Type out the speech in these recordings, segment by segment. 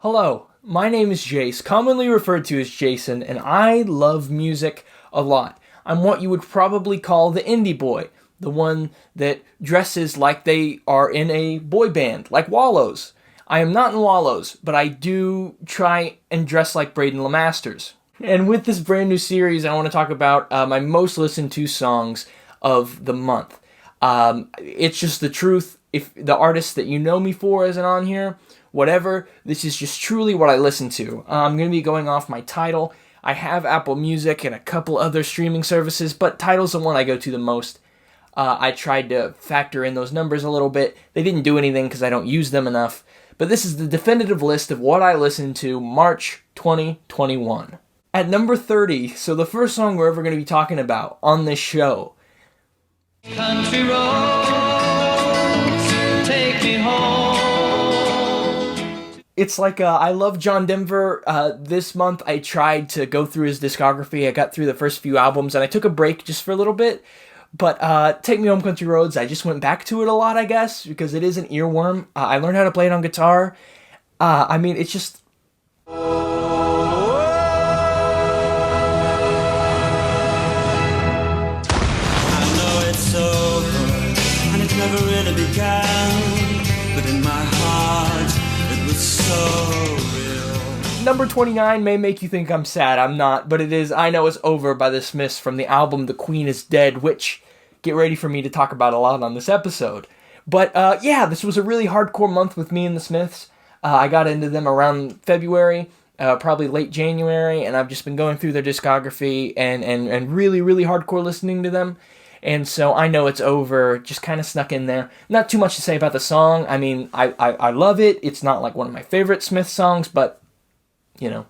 Hello, my name is Jace, commonly referred to as Jason, and I love music a lot. I'm what you would probably call the indie boy, the one that dresses like they are in a boy band, like Wallows. I am not in Wallows, but I do try and dress like Braden Lemasters. And with this brand new series, I want to talk about my most listened to songs of the month. It's just the truth. If the artist that you know me for isn't on here, whatever, this is just truly what I listen to. I'm going to be going off my Tidal. I have Apple Music and a couple other streaming services, but Tidal's the one I go to the most. I tried to factor in those numbers a little bit. They didn't do anything because I don't use them enough. But this is the definitive list of what I listened to March 2021. At number 30, so the first song we're ever going to be talking about on this show. Country roads, take me home. It's like, I love John Denver. This month I tried to go through his discography. I got through the first few albums and I took a break just for a little bit. But Take Me Home Country Roads, I just went back to it a lot, I guess, because it is an earworm. I learned how to play it on guitar. It's just... Never really began, but in my heart it was so real. Number 29 may make you think I'm sad. I'm not, but it is I Know It's Over by the Smiths from the album The Queen Is Dead, which, get ready for me to talk about a lot on this episode. But this was a really hardcore month with me and the Smiths. I got into them around February, probably late January, and I've just been going through their discography and really, really hardcore listening to them. And so I Know It's Over just kind of snuck in there. Not too much to say about the song. I mean, I love it. It's not like one of my favorite Smith songs, but, you know.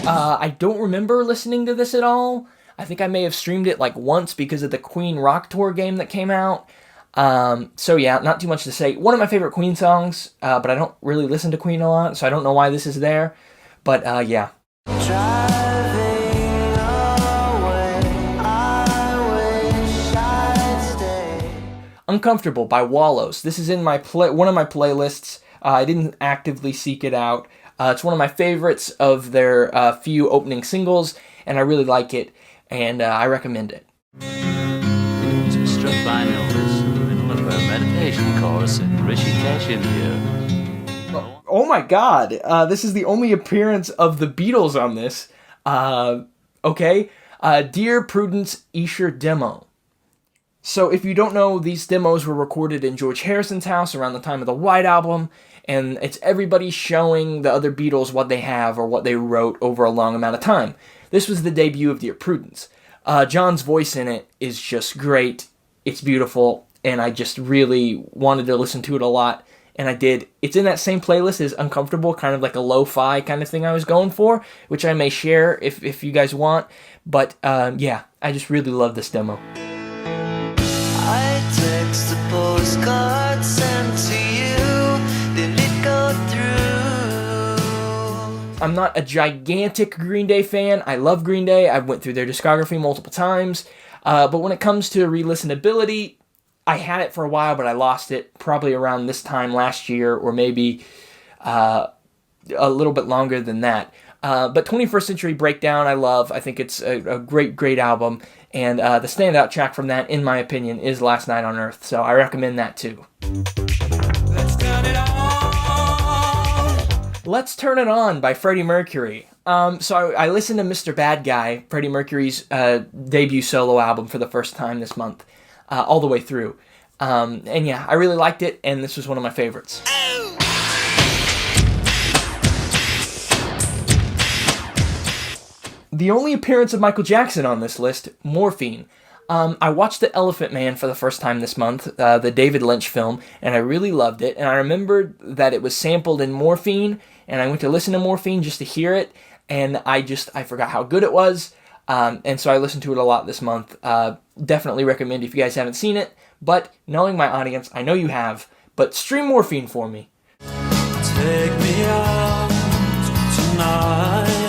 I don't remember listening to this at all. I think I may have streamed it like once because of the Queen Rock Tour game that came out. So yeah, not too much to say. One of my favorite Queen songs, but I don't really listen to Queen a lot, so I don't know why this is there. But yeah. Uncomfortable by Wallows. This is in my one of my playlists. I didn't actively seek it out. It's one of my favorites of their few opening singles, and I really like it, and I recommend it. She was struck by an illness in the middle of her meditation course in Rishikesh, India. Oh my god, this is the only appearance of the Beatles on this. Okay. Dear Prudence Escher demo. So if you don't know, these demos were recorded in George Harrison's house around the time of the White Album, and it's everybody showing the other Beatles what they have or what they wrote over a long amount of time. This was the debut of Dear Prudence. John's voice in it is just great. It's beautiful, and I just really wanted to listen to it a lot. And I did. It's in that same playlist as Uncomfortable, kind of like a lo-fi kind of thing I was going for, which I may share if you guys want. But I just really love this demo. I text a postcard sent to you, did it go through? I'm not a gigantic Green Day fan. I love Green Day. I went through their discography multiple times. But when it comes to re-listenability, I had it for a while, but I lost it probably around this time last year, or maybe a little bit longer than that. But 21st Century Breakdown I love. I think it's a great, great album. And the standout track from that, in my opinion, is Last Night on Earth. So I recommend that too. Let's turn it on. Let's Turn It On by Freddie Mercury. So I listened to Mr. Bad Guy, Freddie Mercury's debut solo album, for the first time this month. All the way through. And yeah, I really liked it, and this was one of my favorites. The only appearance of Michael Jackson on this list, Morphine. I watched The Elephant Man for the first time this month, the David Lynch film, and I really loved it, and I remembered that it was sampled in Morphine, and I went to listen to Morphine just to hear it, and I forgot how good it was. And so I listened to it a lot this month. Definitely recommend if you guys haven't seen it. But knowing my audience, I know you have. But stream Morphine for me. Take me out tonight.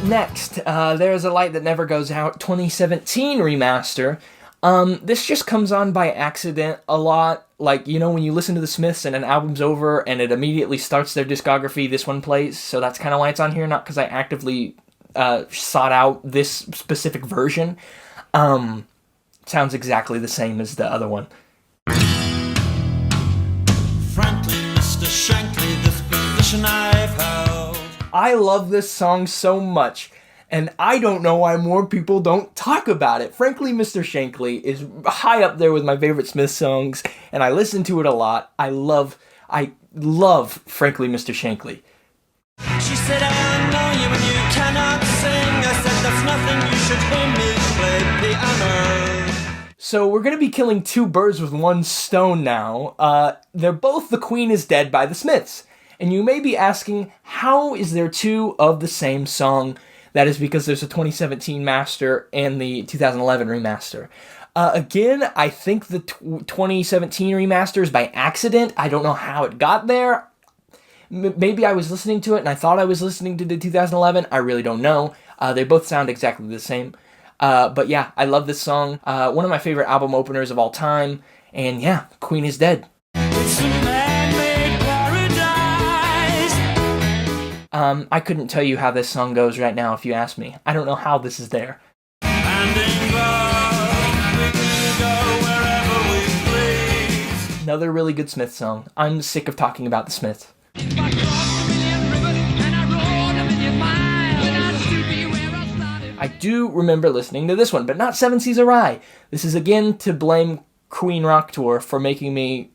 Next, There's a Light That Never Goes Out 2017 remaster. This just comes on by accident a lot. Like, you know, when you listen to the Smiths and an album's over and it immediately starts their discography, this one plays. So that's kind of why it's on here, not because I actively sought out this specific version. Sounds exactly the same as the other one. Frankly, Mr. Shankly, this position I've held. I love this song so much, and I don't know why more people don't talk about it. Frankly, Mr. Shankly is high up there with my favorite Smith songs, and I listen to it a lot. I love Frankly, Mr. Shankly. She said, I know you and you cannot sing. I said, that's nothing, you should hear me play piano. So we're going to be killing two birds with one stone now. They're both The Queen is Dead by the Smiths. And you may be asking, how is there two of the same song? That is because there's a 2017 master and the 2011 remaster. Again, I think the 2017 remaster is by accident. I don't know how it got there. Maybe I was listening to it and I thought I was listening to the 2011. I really don't know. They both sound exactly the same. But yeah, I love this song. One of my favorite album openers of all time. And yeah, Queen is Dead. It's a man-made paradise. I couldn't tell you how this song goes right now if you asked me. I don't know how this is there. And in love, we can go wherever we please. Another really good Smith song. I'm sick of talking about the Smiths. I do remember listening to this one, but not Seven Seas of Rye. This is again to blame Queen Rock Tour for making me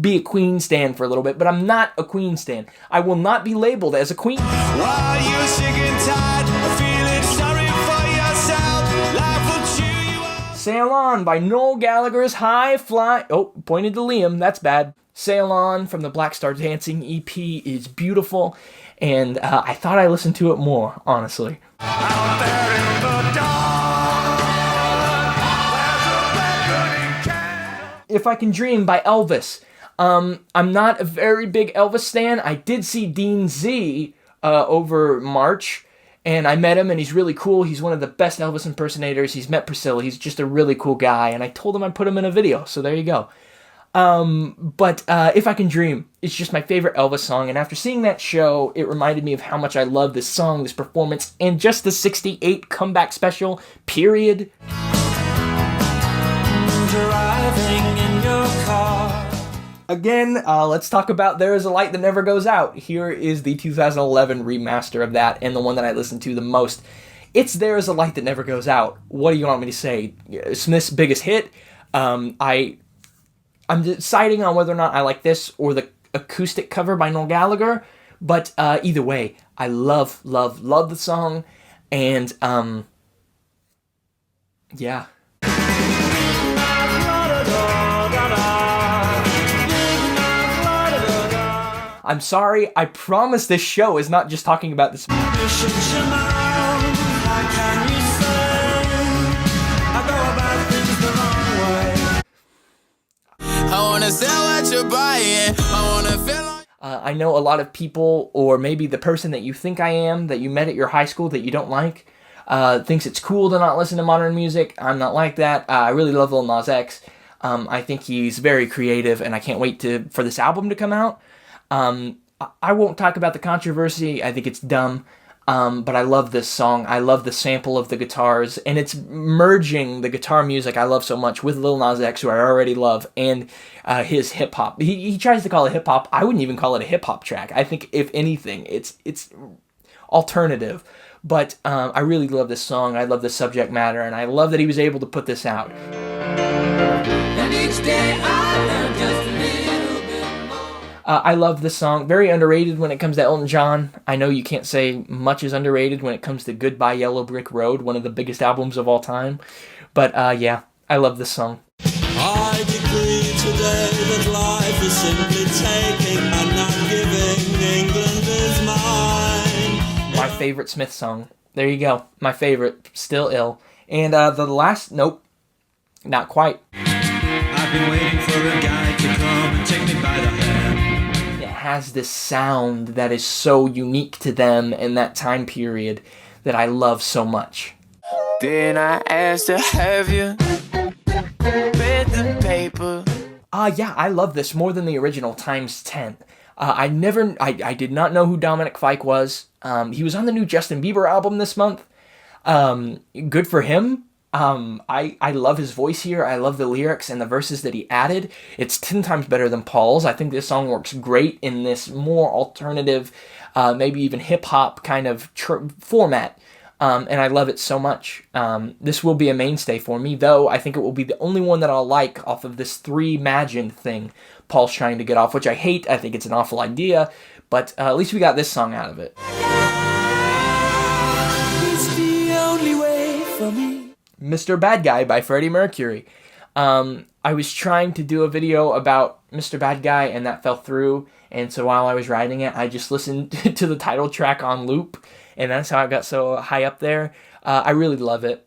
be a Queen stan for a little bit, but I'm not a Queen stan. I will not be labeled as a Queen. While you're sick and tired, feeling sorry for yourself, life will cheer you up. Sail On by Noel Gallagher's High Fly. Oh, pointed to Liam, that's bad. Sail On from the Black Star Dancing EP is beautiful, and I thought I listened to it more, honestly. Out there in the dark, there's a beckoning candle. If I Can Dream by Elvis. I'm not a very big Elvis stan. I did see Dean Z over March, and I met him, and he's really cool. He's one of the best Elvis impersonators. He's met Priscilla. He's just a really cool guy, and I told him I'd put him in a video, so there you go. But If I Can Dream, it's just my favorite Elvis song, and after seeing that show, it reminded me of how much I love this song, this performance, and just the 68 comeback special, period. Driving in your car. Again, let's talk about There Is a Light That Never Goes Out. Here is the 2011 remaster of that, and the one that I listened to the most. It's There Is a Light That Never Goes Out. What do you want me to say? Smith's biggest hit. I'm deciding on whether or not I like this or the acoustic cover by Noel Gallagher, but either way, I love the song, and yeah. I'm sorry, I promise this show is not just talking about this. I know a lot of people, or maybe the person that you think I am, that you met at your high school that you don't like, thinks it's cool to not listen to modern music. I'm not like that. I really love Lil Nas X. I think he's very creative, and I can't wait for this album to come out. I won't talk about the controversy. I think it's dumb. But I love this song. I love the sample of the guitars, and it's merging the guitar music I love so much with Lil Nas X, who I already love, and his hip hop. He tries to call it hip hop. I wouldn't even call it a hip hop track. I think if anything, it's alternative. But I really love this song. I love the subject matter, and I love that he was able to put this out. And each day I learn just a little bit more. I love this song. Very underrated when it comes to Elton John. I know you can't say much is underrated when it comes to Goodbye Yellow Brick Road, one of the biggest albums of all time. But yeah, I love this song. I decree today that life is simply taking and not giving. England is mine. My favorite Smith song. There you go. My favorite. Still ill. And the last, nope, not quite. I've been waiting for a guy to come and take me by the hand. It has this sound that is so unique to them in that time period that I love so much. Then I asked to have you Read the paper. Yeah, I love this more than the original times 10. I did not know who Dominic Fike was. He was on the new Justin Bieber album this month. Good for him. I love his voice here. I love the lyrics and the verses that he added. It's 10 times better than Paul's. I think this song works great in this more alternative, maybe even hip-hop kind of format. And I love it so much. This will be a mainstay for me, though I think it will be the only one that I'll like off of this 3Imagine thing Paul's trying to get off, which I hate. I think it's an awful idea, but at least we got this song out of it. It's the only way for me. Mr. Bad Guy by Freddie Mercury. I was trying to do a video about Mr. Bad Guy, and that fell through, and so while I was writing it, I just listened to the title track on loop, and that's how I got so high up there. I really love it.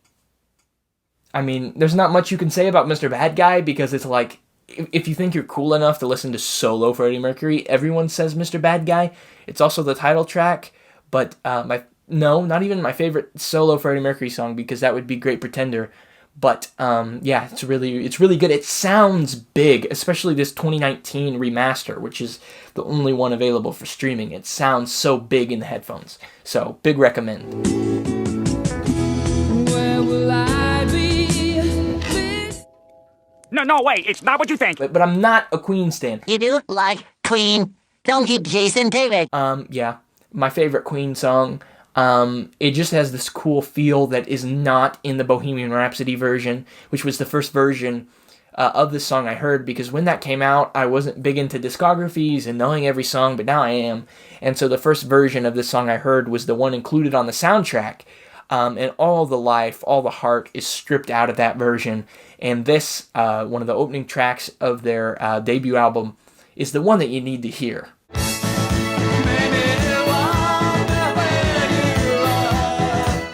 I mean, there's not much you can say about Mr. Bad Guy, because it's like, if you think you're cool enough to listen to solo Freddie Mercury, everyone says Mr. Bad Guy. It's also the title track, but not even my favorite solo Freddie Mercury song, because that would be Great Pretender. But yeah, it's really good. It sounds big, especially this 2019 remaster, which is the only one available for streaming. It sounds so big in the headphones. So, big recommend. Where will I be? No, wait, it's not what you think. But I'm not a Queen stan. You do like Queen. Don't keep Jason David. Yeah, my favorite Queen song. It just has this cool feel that is not in the Bohemian Rhapsody version, which was the first version of this song I heard, because when that came out, I wasn't big into discographies and knowing every song, but now I am. And so the first version of this song I heard was the one included on the soundtrack. And all the life, all the heart is stripped out of that version. And this, one of the opening tracks of their debut album, is the one that you need to hear.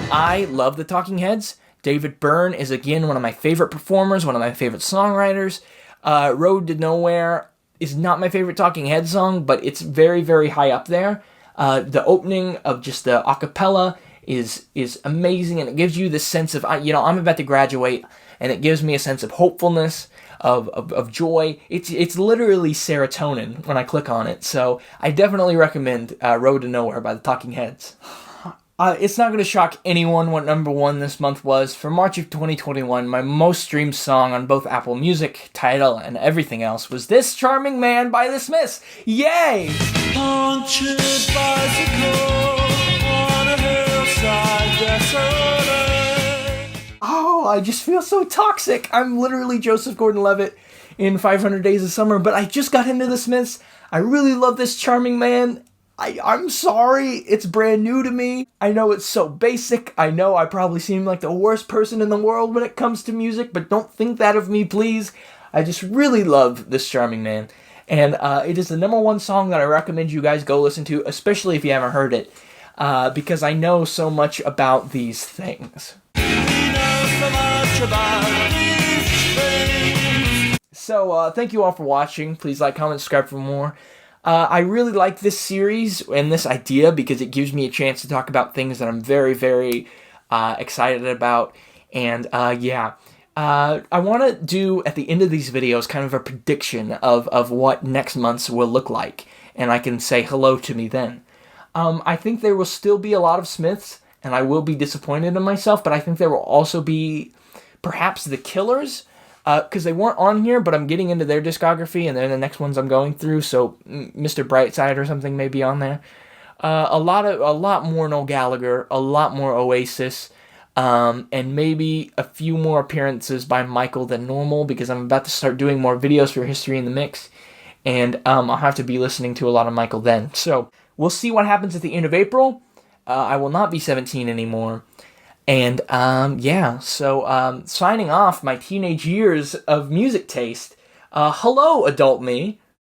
I love the Talking Heads. David Byrne is again one of my favorite performers, one of my favorite songwriters. Road to Nowhere is not my favorite Talking Heads song, but it's very, very high up there. The opening of just the a cappella is amazing, and it gives you this sense of, I'm about to graduate, and it gives me a sense of hopefulness, of joy. It's literally serotonin when I click on it, so I definitely recommend Road to Nowhere by the Talking Heads. It's not going to shock anyone what number one this month was. For March of 2021, my most streamed song on both Apple Music, Tidal, and everything else was This Charming Man by The Smiths. Yay! Haunted bicycle on a hillside desolate. Oh, I just feel so toxic. I'm literally Joesph Gordon-Levitt in 500 Days of Summer, but I just got into The Smiths. I really love This Charming Man. I'm sorry, it's brand new to me. I know it's so basic. I know I probably seem like the worst person in the world when it comes to music, but don't think that of me, please. I just really love This Charming Man. And it is the number one song that I recommend you guys go listen to, especially if you haven't heard it, because I know so much about these things. So, thank you all for watching. Please like, comment, subscribe for more. I really like this series and this idea because it gives me a chance to talk about things that I'm very, very excited about. And I want to do at the end of these videos kind of a prediction of what next month's will look like. And I can say hello to me then. I think there will still be a lot of Smiths, and I will be disappointed in myself, but I think there will also be perhaps the Killers. Because they weren't on here, but I'm getting into their discography, and they're the next ones I'm going through, so Mr. Brightside or something may be on there. A lot more Noel Gallagher, a lot more Oasis, and maybe a few more appearances by Michael than normal, because I'm about to start doing more videos for History in the Mix, and I'll have to be listening to a lot of Michael then. So, we'll see what happens at the end of April. I will not be 17 anymore. And, signing off my teenage years of music taste. Hello, adult me.